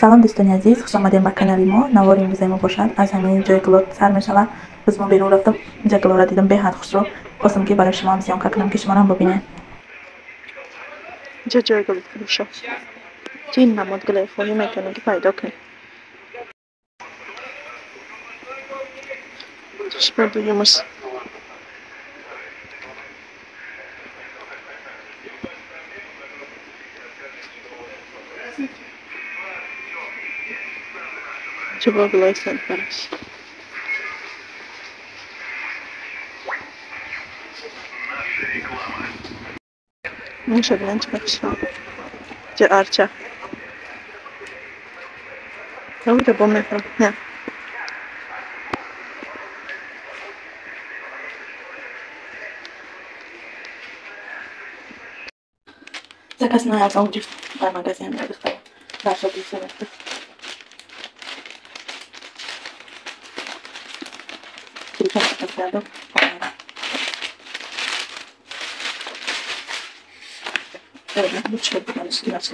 салом дӯстони азиз, хуш омадем ба канали мо. Навори имрӯза мо бошад аз ҳамин ҷои гулот сар мешавад. Рӯз мо берун рафтам, инҷа гулора дидам беҳад хушро. Хостам ки барои шумо ҳам зиёнка кунам ки шуморо ҳам бубинед. اینجا جای گل فروش ها که این نماد گل خواهی میکنه که پیدا کنی دوش بردویمش اینجا با گلای سنت برش میشه بینن چه بخشم جا ارچه رو ده با میفرم نه Заказ на аудио в магазин я достала. Да, чтобы все это. Сейчас посяду. Лучше бы надо снимать.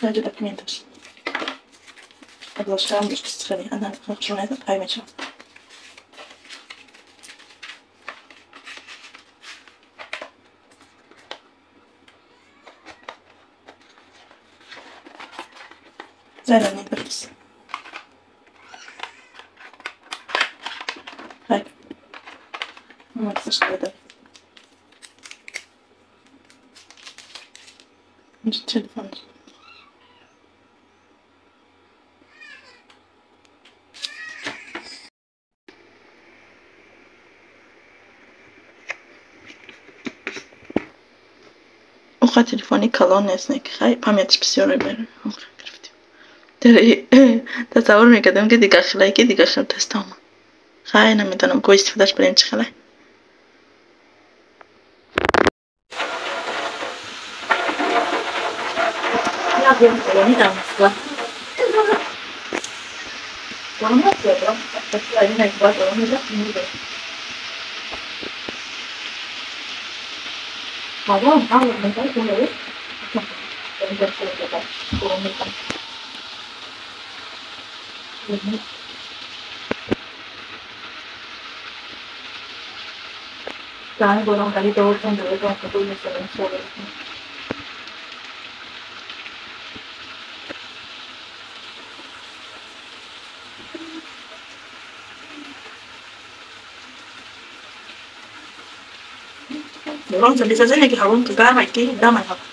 Ради документов. Оглашаем лишь страны. Она хорошо на этот поймет. Зайдем не говорится. Так. Вот, что это. Телефон. اخوة تليفوني کلان نیست که خیلی پامیتش بسیار بره گرفتیم تصور میکردم که دیگه خیلی که دیگه خیلی تستم خیلی نمیدونم که استفادهش بریم چه خیلی Я bien колони там скла. Колони скла. Так что они на скла колони да не идут. Мадам, а вот мы так говорим. Это что это? Колони там. Dann wurde auch die Deutschen der Region verbunden mit den Sowjeten. Orang bisa saja lagi harum juga, lagi dah mana?